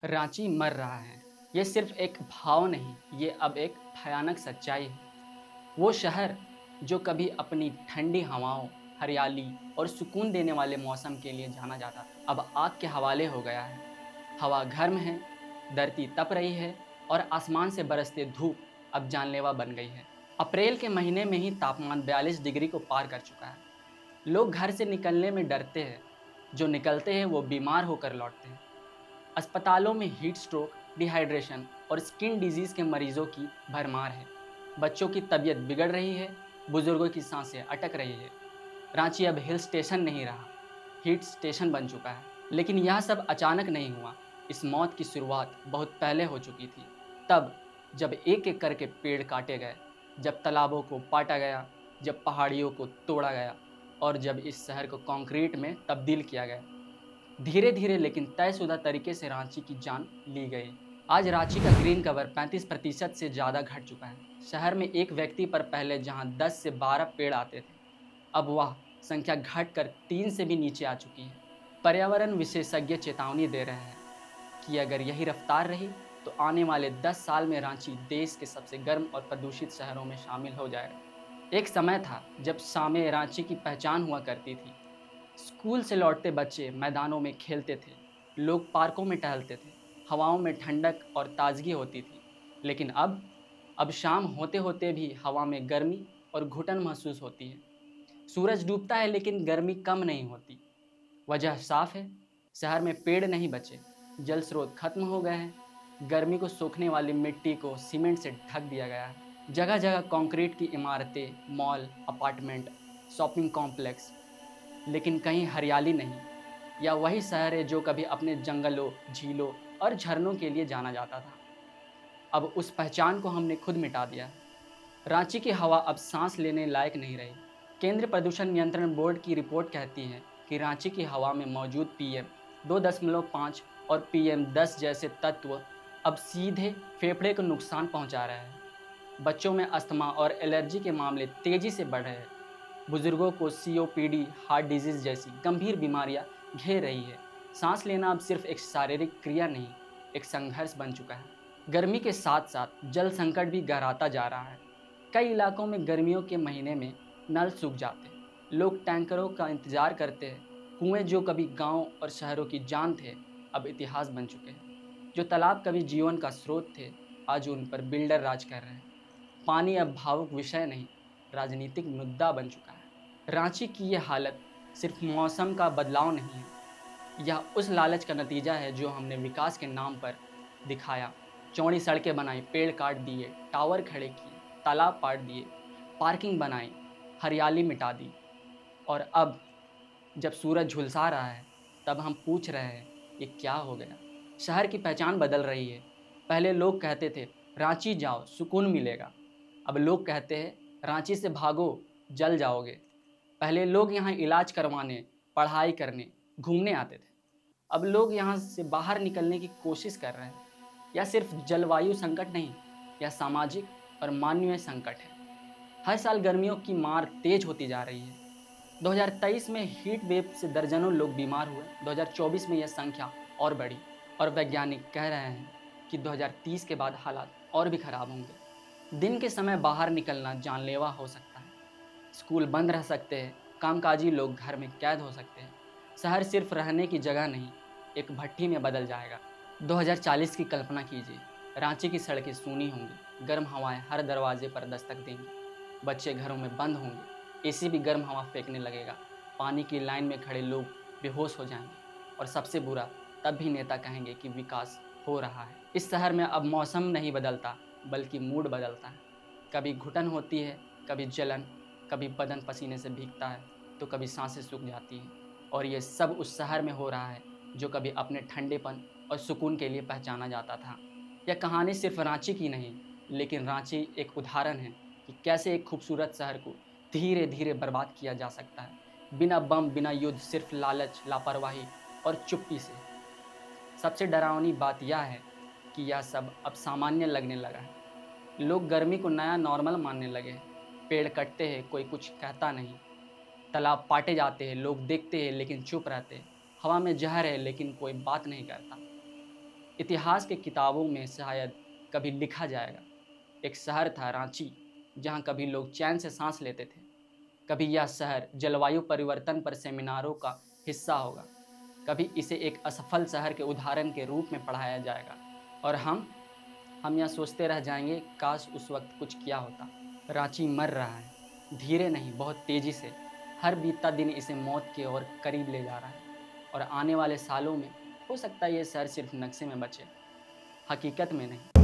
रांची मर रहा है। ये सिर्फ एक भाव नहीं, ये अब एक भयानक सच्चाई है। वो शहर जो कभी अपनी ठंडी हवाओं, हरियाली और सुकून देने वाले मौसम के लिए जाना जाता था, अब आग के हवाले हो गया है। हवा गर्म है, धरती तप रही है और आसमान से बरसते धूप अब जानलेवा बन गई है। अप्रैल के महीने में ही तापमान 42 डिग्री को पार कर चुका है। लोग घर से निकलने में डरते हैं, जो निकलते हैं वो बीमार होकर लौटते हैं। अस्पतालों में हीट स्ट्रोक, डिहाइड्रेशन और स्किन डिजीज के मरीजों की भरमार है। बच्चों की तबीयत बिगड़ रही है, बुजुर्गों की सांसें अटक रही है। रांची अब हिल स्टेशन नहीं रहा, हीट स्टेशन बन चुका है। लेकिन यह सब अचानक नहीं हुआ। इस मौत की शुरुआत बहुत पहले हो चुकी थी। तब जब एक एक करके पेड़ काटे गए, जब तालाबों को पाटा गया, जब पहाड़ियों को तोड़ा गया और जब इस शहर को कंक्रीट में तब्दील किया गया। धीरे धीरे लेकिन तयशुदा तरीके से रांची की जान ली गई। आज रांची का ग्रीन कवर 35% से ज़्यादा घट चुका है। शहर में एक व्यक्ति पर पहले जहां 10 से 12 पेड़ आते थे, अब वह संख्या घटकर 3 से भी नीचे आ चुकी है। पर्यावरण विशेषज्ञ चेतावनी दे रहे हैं कि अगर यही रफ्तार रही तो आने वाले 10 साल में रांची देश के सबसे गर्म और प्रदूषित शहरों में शामिल हो जाएगा। एक समय था जब शामें रांची की पहचान हुआ करती थी। स्कूल से लौटते बच्चे मैदानों में खेलते थे, लोग पार्कों में टहलते थे, हवाओं में ठंडक और ताजगी होती थी। लेकिन अब शाम होते होते भी हवा में गर्मी और घुटन महसूस होती है। सूरज डूबता है लेकिन गर्मी कम नहीं होती। वजह साफ है, शहर में पेड़ नहीं बचे, जल स्रोत खत्म हो गए हैं, गर्मी को सोखने वाली मिट्टी को सीमेंट से ढक दिया गया है। जगह जगह कंक्रीट की इमारतें, मॉल, अपार्टमेंट, शॉपिंग कॉम्प्लेक्स, लेकिन कहीं हरियाली नहीं। या वही शहर है जो कभी अपने जंगलों, झीलों और झरनों के लिए जाना जाता था, अब उस पहचान को हमने खुद मिटा दिया है। रांची की हवा अब सांस लेने लायक नहीं रही। केंद्रीय प्रदूषण नियंत्रण बोर्ड की रिपोर्ट कहती है कि रांची की हवा में मौजूद पीएम 2.5 और पीएम 10 जैसे तत्व अब सीधे फेफड़े को नुकसान पहुंचा रहे हैं। बच्चों में अस्थमा और एलर्जी के मामले तेजी से बढ़ रहे हैं। बुजुर्गों को सीओपीडी, हार्ट डिजीज जैसी गंभीर बीमारियां घेर रही है। सांस लेना अब सिर्फ एक शारीरिक क्रिया नहीं, एक संघर्ष बन चुका है। गर्मी के साथ साथ जल संकट भी गहराता जा रहा है। कई इलाकों में गर्मियों के महीने में नल सूख जाते हैं, लोग टैंकरों का इंतजार करते हैं। कुएं जो कभी गांव और शहरों की जान थे, अब इतिहास बन चुके हैं। जो तालाब कभी जीवन का स्रोत थे, आज उन पर बिल्डर राज कर रहे हैं। पानी अब भावुक विषय नहीं, राजनीतिक मुद्दा बन चुका है। रांची की ये हालत सिर्फ मौसम का बदलाव नहीं है, यह उस लालच का नतीजा है जो हमने विकास के नाम पर दिखाया। चौड़ी सड़कें बनाई, पेड़ काट दिए, टावर खड़े किए, तालाब पाट दिए, पार्किंग बनाई, हरियाली मिटा दी। और अब जब सूरज झुलसा रहा है, तब हम पूछ रहे हैं, ये क्या हो गया? शहर की पहचान बदल रही है। पहले लोग कहते थे, रांची जाओ, सुकून मिलेगा। अब लोग कहते हैं, रांची से भागो, जल जाओगे। पहले लोग यहाँ इलाज करवाने, पढ़ाई करने, घूमने आते थे। अब लोग यहाँ से बाहर निकलने की कोशिश कर रहे हैं। यह सिर्फ जलवायु संकट नहीं, यह सामाजिक और मानवीय संकट है। हर साल गर्मियों की मार तेज होती जा रही है। 2023 में हीट वेव से दर्जनों लोग बीमार हुए, 2024 में यह संख्या और बढ़ी और वैज्ञानिक कह रहे हैं कि 2030 के बाद हालात और भी खराब होंगे। दिन के समय बाहर निकलना जानलेवा हो सकता है, स्कूल बंद रह सकते हैं, कामकाजी लोग घर में कैद हो सकते हैं। शहर सिर्फ रहने की जगह नहीं, एक भट्ठी में बदल जाएगा। 2040 की कल्पना कीजिए, रांची की सड़कें सूनी होंगी, गर्म हवाएं हर दरवाजे पर दस्तक देंगी, बच्चे घरों में बंद होंगे, एसी भी गर्म हवा फेंकने लगेगा, पानी की लाइन में खड़े लोग बेहोश हो जाएंगे और सबसे बुरा, तब भी नेता कहेंगे कि विकास हो रहा है। इस शहर में अब मौसम नहीं बदलता, बल्कि मूड बदलता है। कभी घुटन होती है, कभी जलन, कभी बदन पसीने से भीगता है, तो कभी सांसें सूख जाती हैं। और ये सब उस शहर में हो रहा है जो कभी अपने ठंडेपन और सुकून के लिए पहचाना जाता था। यह कहानी सिर्फ रांची की नहीं, लेकिन रांची एक उदाहरण है कि कैसे एक खूबसूरत शहर को धीरे धीरे बर्बाद किया जा सकता है, बिना बम, बिना युद्ध, सिर्फ लालच, लापरवाही और चुप्पी से। सबसे डरावनी बात यह है कि यह सब अब सामान्य लगने लगा है। लोग गर्मी को नया नॉर्मल मानने लगे हैं। पेड़ कटते हैं, कोई कुछ कहता नहीं। तालाब पाटे जाते हैं, लोग देखते हैं लेकिन चुप रहते हैं। हवा में जहर है लेकिन कोई बात नहीं करता। इतिहास के किताबों में शायद कभी लिखा जाएगा, एक शहर था रांची, जहाँ कभी लोग चैन से सांस लेते थे। कभी यह शहर जलवायु परिवर्तन पर सेमिनारों का हिस्सा होगा, कभी इसे एक असफल शहर के उदाहरण के रूप में पढ़ाया जाएगा, और हम यह सोचते रह जाएंगे, काश उस वक्त कुछ किया होता। रांची मर रहा है, धीरे नहीं बहुत तेजी से। हर बीतता दिन इसे मौत की ओर करीब ले जा रहा है, और आने वाले सालों में हो सकता है ये शहर सिर्फ नक्शे में बचे, हकीकत में नहीं।